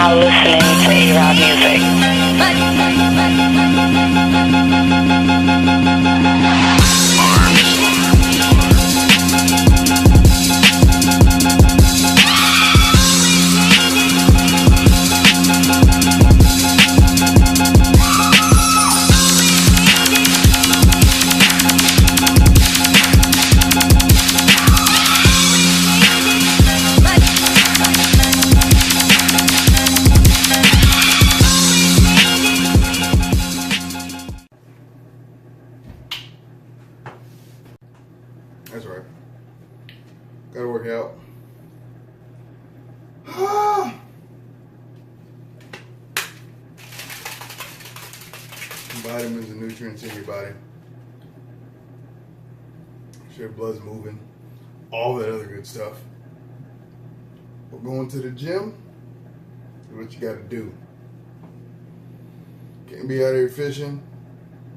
now listening to A-Rod music. That's right. Gotta work out. Vitamins and nutrients in your body. Sure, blood's moving. All that other good stuff. But going to the gym is what you gotta do. Can't be out here fishing.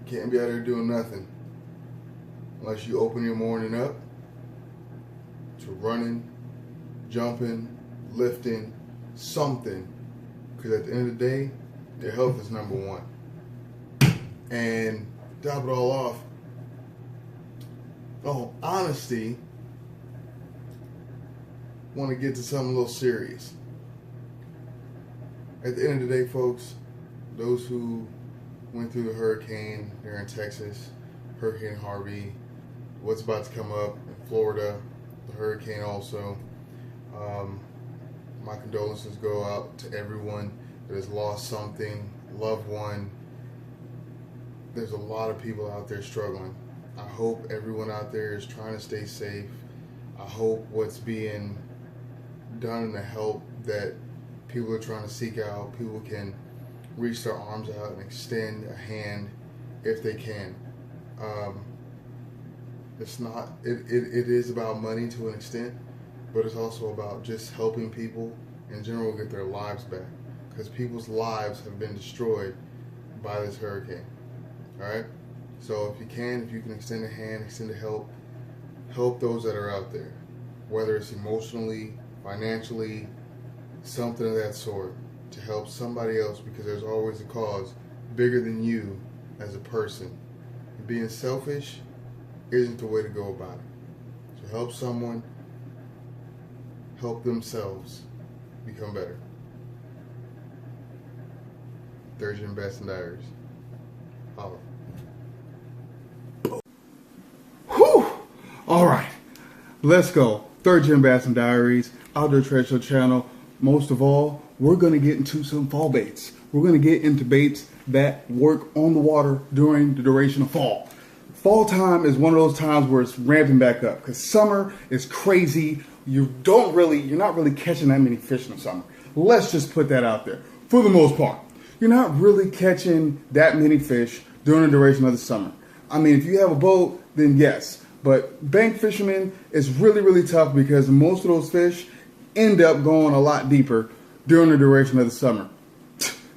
Can't be out here doing nothing. Unless you open your morning up to running, jumping, lifting, something. Because at the end of the day, your health is number one. And top it all off, oh, honesty, want to get to something a little serious. At the end of the day, folks, those who went through the hurricane there in Texas, Hurricane Harvey, what's about to come up in Florida, the hurricane also. My condolences go out to everyone that has lost something, loved one. There's a lot of people out there struggling. I hope everyone out there is trying to stay safe. I hope what's being done to help that people are trying to seek out, people can reach their arms out and extend a hand if they can. It's not, it is about money to an extent, but it's also about just helping people in general get their lives back, because people's lives have been destroyed by this hurricane. All right? So if you can extend a hand, extend a help those that are out there, whether it's emotionally, financially, something of that sort, to help somebody else, because there's always a cause bigger than you as a person. And being selfish isn't the way to go about it. So help someone, help themselves become better. Third Gen Bassin Diaries. Holla. Whew! All right, let's go. Third Gen Bassin Diaries, Outdoor Treasure Show channel. Most of all, we're going to get into some fall baits. We're going to get into baits that work on the water during the duration of fall. Fall time is one of those times where it's ramping back up, because summer is crazy. You're not really catching that many fish in the summer. Let's just put that out there. For the most part, you're not really catching that many fish during the duration of the summer. I mean, if you have a boat, then yes. But bank fishermen is really, really tough, because most of those fish end up going a lot deeper during the duration of the summer.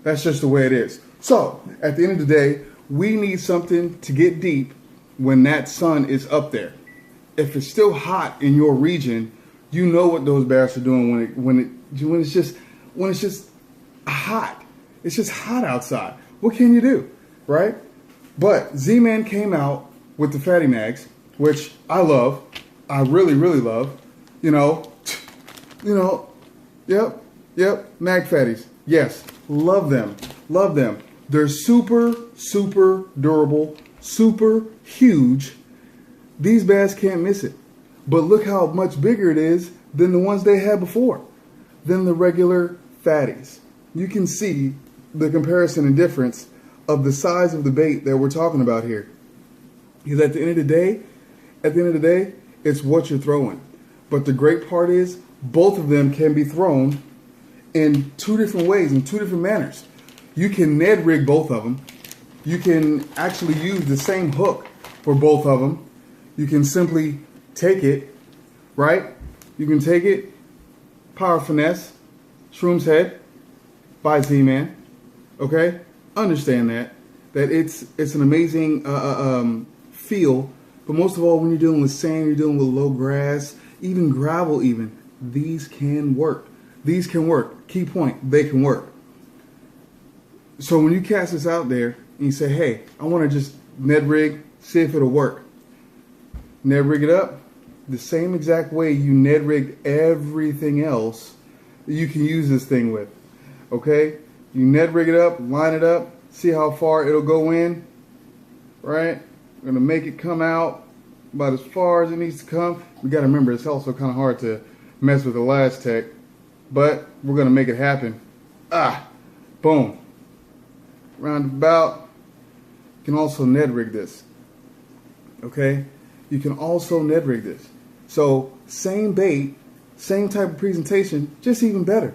That's just the way it is. So, at the end of the day, we need something to get deep when that sun is up there. If it's still hot in your region, you know what those bass are doing when it's just hot. It's just hot outside. What can you do, right? But Zman came out with the Fatty Mags, which I love. I really, really love. Yep, Mag Fatties. Yes, love them. They're super, super durable, super huge. These bass can't miss it. But look how much bigger it is than the ones they had before, than the regular Fatties. You can see the comparison and difference of the size of the bait that we're talking about here. Because at the end of the day, it's what you're throwing. But the great part is, both of them can be thrown in two different ways, in two different manners. You can Ned rig both of them. You can actually use the same hook for both of them. You can simply take it, right? You can take it, Power Finesse, Shroom's Head by Z-Man, okay? Understand that it's an amazing feel, but most of all, when you're dealing with sand, you're dealing with low grass, even gravel even, these can work. these can work. Key point, they can work. So when you cast this out there and you say, hey, I want to just Ned rig, see if it'll work. Ned rig it up the same exact way you Ned rigged everything else that you can use this thing with. Okay? You Ned rig it up, line it up, see how far it'll go in. Right? We're going to make it come out about as far as it needs to come. We got to remember, it's also kind of hard to mess with the last tech, but we're going to make it happen. Boom. Roundabout. You can also Ned rig this. Okay? You can also Ned rig this. So same bait, same type of presentation, just even better.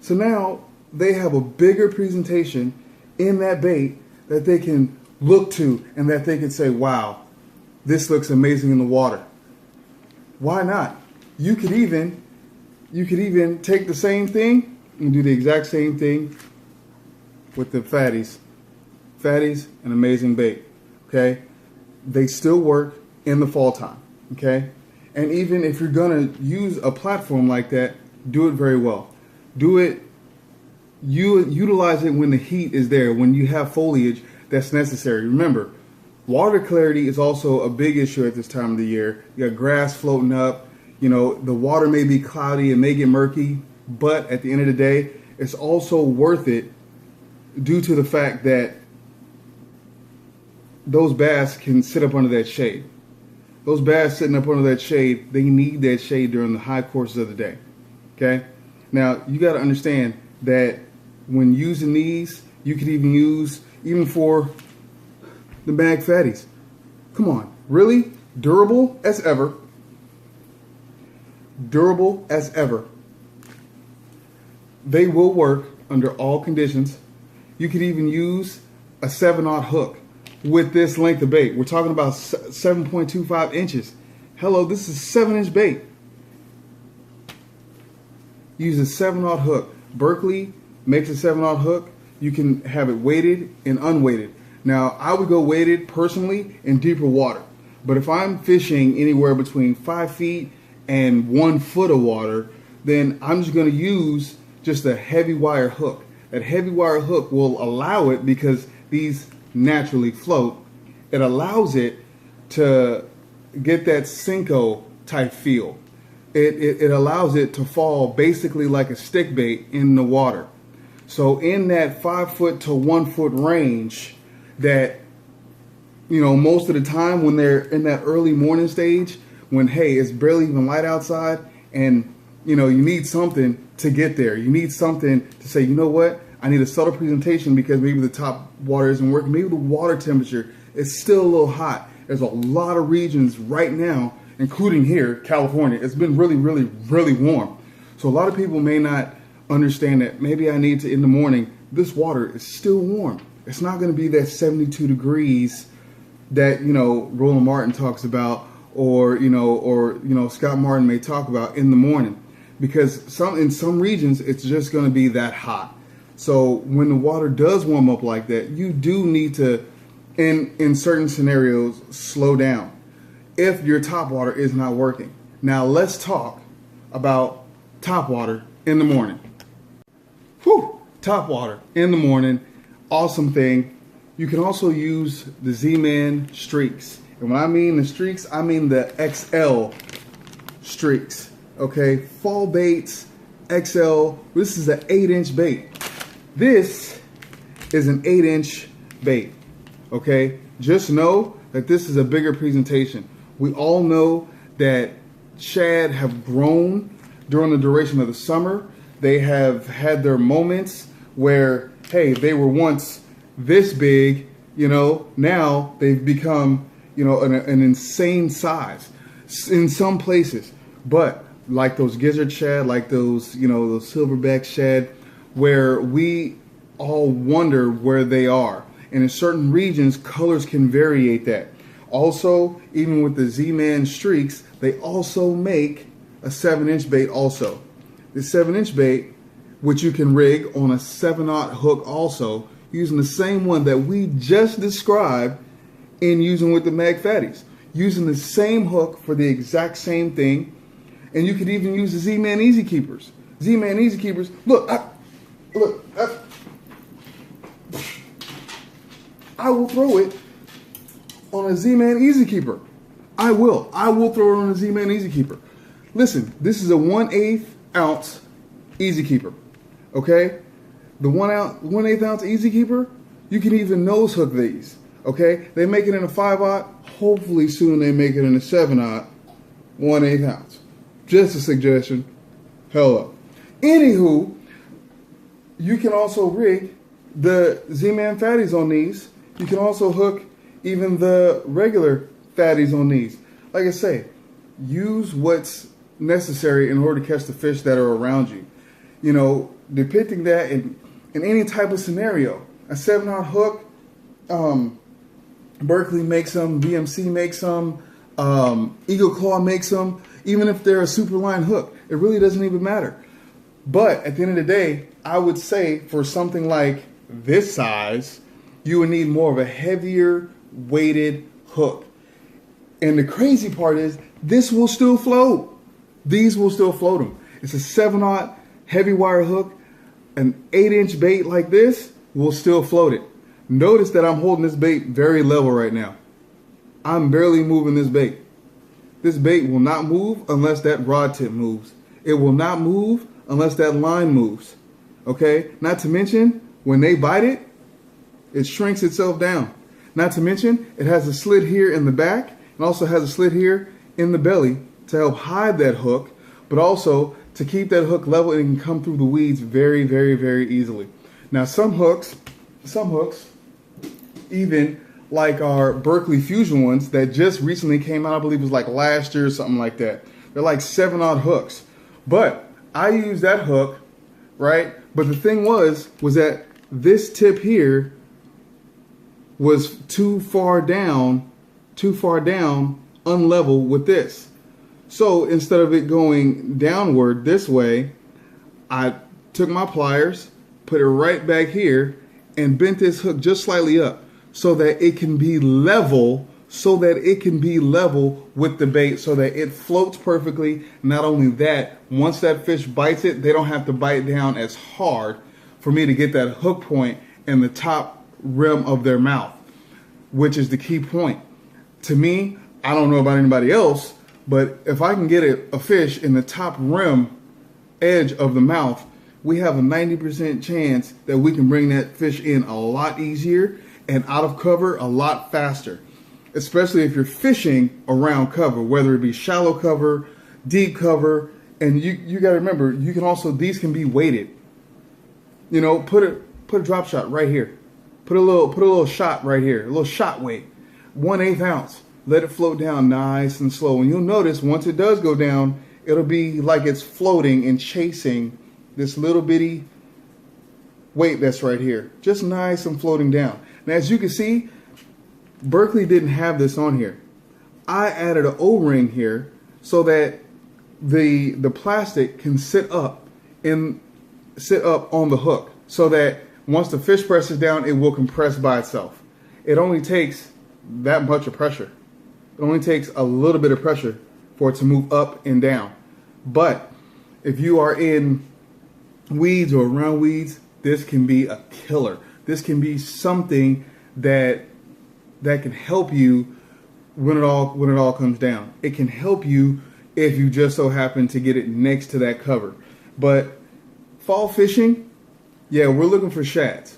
So now they have a bigger presentation in that bait that they can look to and that they can say, wow, this looks amazing in the water. Why not? You could even take the same thing and do the exact same thing with the FATTYZ. FATTYZ, an amazing bait. Okay? They still work in the fall time. Okay? And even if you're gonna use a platform like that, do it very well. Do it, utilize it when the heat is there, when you have foliage that's necessary. Remember, water clarity is also a big issue at this time of the year. You got grass floating up, you know, the water may be cloudy, it may get murky, but at the end of the day, it's also worth it due to the fact that those bass can sit up under that shade. Those bass sitting up under that shade, they need that shade during the high courses of the day. Okay? Now, you got to understand that when using these, you could even use, even for the mag FATTYZ. Come on, really? Durable as ever. Durable as ever. They will work under all conditions. You could even use a 7/0 hook with this length of bait. We're talking about 7.25 inches. Hello, this is a 7-inch bait. Use a 7/0 hook. Berkley makes a 7/0 hook. You can have it weighted and unweighted. Now, I would go weighted personally in deeper water. But if I'm fishing anywhere between 5 feet and 1 foot of water, then I'm just going to use just a heavy wire hook. That heavy wire hook will allow it, because these naturally float, it allows it to get that Senko type feel. It allows it to fall basically like a stick bait in the water. So in that 5 foot to 1 foot range, that, you know, most of the time when they're in that early morning stage, when, hey, it's barely even light outside, and, you know, you need something to get there. You need something to say, you know what? I need a subtle presentation because maybe the top water isn't working. Maybe the water temperature is still a little hot. There's a lot of regions right now, including here, California. It's been really, really, really warm. So a lot of people may not understand that maybe I need to, in the morning, this water is still warm. It's not going to be that 72 degrees that, you know, Roland Martin talks about, or Scott Martin may talk about in the morning, because in some regions it's just going to be that hot. So when the water does warm up like that, you do need to, in certain scenarios, slow down if your top water is not working. Now let's talk about top water in the morning. Whew, top water in the morning, awesome thing. You can also use the Zman streaks. And when I mean the streaks, I mean the XL streaks. Okay, fall baits, XL. This is an 8-inch bait. This is an 8-inch bait. Okay, just know that this is a bigger presentation. We all know that shad have grown during the duration of the summer. They have had their moments where, hey, they were once this big, you know, now they've become, you know, an insane size in some places. But like those gizzard shad, like those, you know, those silverback shad, where we all wonder where they are. And in certain regions, colors can variate that. Also, even with the Z-Man streaks, they also make a 7-inch bait also. The 7-inch bait, which you can rig on a 7/0 hook also, using the same one that we just described in using with the mag FATTYZ. Using the same hook for the exact same thing. And you could even use the Z-Man Easy Keepers. Z-Man Easy Keepers. Look, I will throw it on a Z-Man Easy Keeper. I will throw it on a Z-Man Easy Keeper. Listen, this is a 1/8 ounce Easy Keeper. Okay? The 1/8 ounce Easy Keeper, you can even nose hook these. Okay? They make it in a 5/0. Hopefully soon they make it in a 7/0, 1/8 ounce. Just a suggestion. Hello. Anywho, you can also rig the Z-Man Fatties on these. You can also hook even the regular Fatties on these. Like I say, use what's necessary in order to catch the fish that are around you. You know, depicting that in any type of scenario. A 7/0 hook, Berkley makes them, BMC makes them, Eagle Claw makes them, even if they're a super line hook. It really doesn't even matter. But at the end of the day, I would say for something like this size, you would need more of a heavier weighted hook. And the crazy part is, this will still float. These will still float them. It's a 7/0 heavy wire hook. An 8-inch bait like this will still float it. Notice that I'm holding this bait very level right now. I'm barely moving this bait. This bait will not move unless that rod tip moves. It will not move unless that line moves. Okay? Not to mention, when they bite it, it shrinks itself down. Not to mention, it has a slit here in the back and also has a slit here in the belly to help hide that hook, but also to keep that hook level and it can come through the weeds very, very, very easily. Now some hooks, even like our Berkley Fusion ones that just recently came out, I believe it was like last year or something like that. They're like 7/0 hooks. But I use that hook, right? But the thing was that this tip here was too far down, unlevel with this. So instead of it going downward this way, I took my pliers, put it right back here, and bent this hook just slightly up so that it can be level, with the bait so that it floats perfectly. Not only that, once that fish bites it, they don't have to bite down as hard for me to get that hook point in the top rim of their mouth, which is the key point. To me, I don't know about anybody else, but if I can get a fish in the top rim edge of the mouth, we have a 90% chance that we can bring that fish in a lot easier and out of cover a lot faster. Especially if you're fishing around cover, whether it be shallow cover, deep cover, and you got to remember, you can also, these can be weighted. You know, put a drop shot right here. Put a little shot right here, a little shot weight, 1/8 ounce. Let it float down nice and slow. And you'll notice once it does go down, it'll be like it's floating and chasing this little bitty weight that's right here. Just nice and floating down. Now, as you can see, Berkley didn't have this on here. I added an O-ring here so that the plastic can sit up on the hook, so that once the fish presses down, it will compress by itself. It only takes that much of pressure. It only takes a little bit of pressure for it to move up and down. But if you are in weeds or around weeds, this can be a killer. This can be something that can help you when it all comes down. It can help you if you just so happen to get it next to that cover. But fall fishing, yeah, we're looking for shads.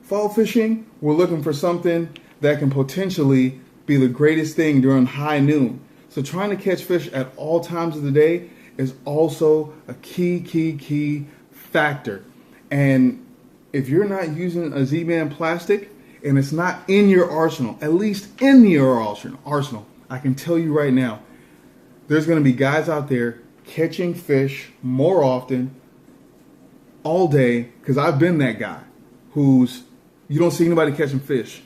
Fall fishing, we're looking for something that can potentially be the greatest thing during high noon. So trying to catch fish at all times of the day is also a key factor. And if you're not using a Z-Man plastic and it's not in your arsenal, at least in your arsenal, I can tell you right now, there's going to be guys out there catching fish more often all day, because I've been that guy who's, you don't see anybody catching fish,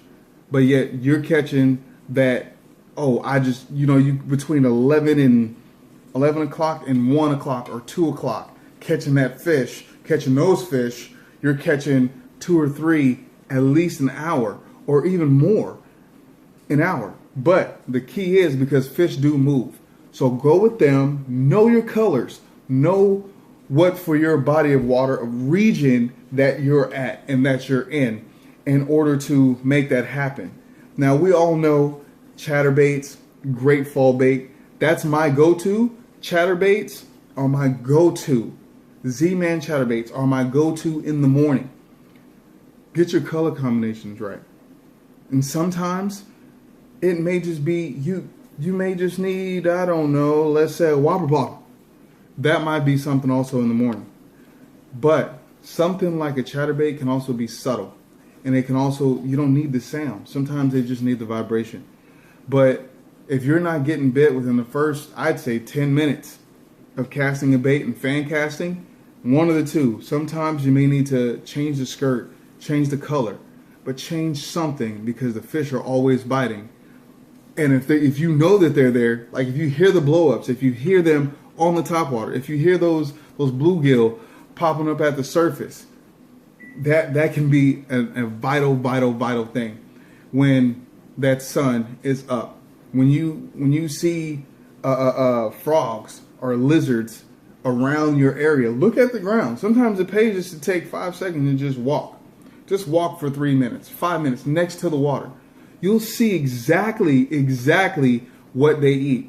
but yet you're catching that, you between 11 o'clock and 1 o'clock or 2 o'clock, catching that fish, catching those fish, you're catching 2 or 3 at least an hour, or even more an hour. But the key is, because fish do move, so go with them, know your colors, know what for your body of water, a region that you're at and that you're in order to make that happen. Now, we all know chatterbaits, great fall bait. That's my go-to. Chatterbaits are my go-to. Z-Man chatterbaits are my go-to in the morning. Get your color combinations right. And sometimes it may just be, you may just need, I don't know, let's say a whopper bottle. That might be something also in the morning. But something like a chatterbait can also be subtle. And it can also, you don't need the sound. Sometimes they just need the vibration. But if you're not getting bit within the first, I'd say 10 minutes of casting a bait and fan casting, one of the two. Sometimes you may need to change the skirt, change the color, but change something because the fish are always biting. And if you know that they're there, like if you hear the blow-ups, if you hear them on the top water, if you hear those bluegill popping up at the surface, that can be a vital thing when that sun is up. When you see frogs or lizards around your area, look at the ground. Sometimes it pays just to take 5 seconds and just walk. Just walk for 3 minutes, 5 minutes next to the water. You'll see exactly what they eat.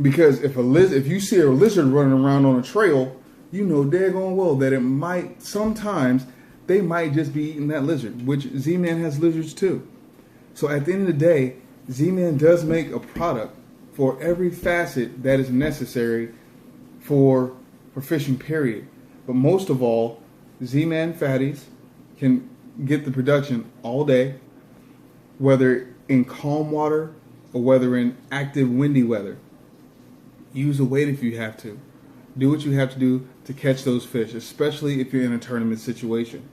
Because if you see a lizard running around on a trail, you know daggone well that sometimes they might just be eating that lizard, which Z-Man has lizards too. So at the end of the day, Z-Man does make a product for every facet that is necessary for fishing, period. But most of all, Z-Man FATTYZ can get the production all day, whether in calm water or whether in active windy weather. Use a weight if you have to. Do what you have to do to catch those fish, especially if you're in a tournament situation.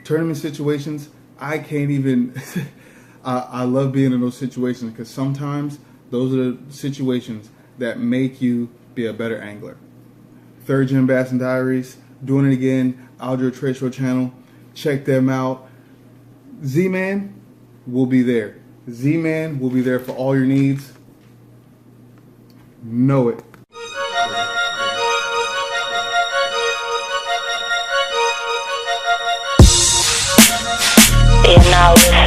Tournament situations, I can't even... I love being in those situations because sometimes those are the situations that make you be a better angler. 3rd Gen Bass and Diaries, doing it again, Outdoor Trade Show channel. Check them out. Z-Man will be there. Z-Man will be there for all your needs. Know it. You're now listening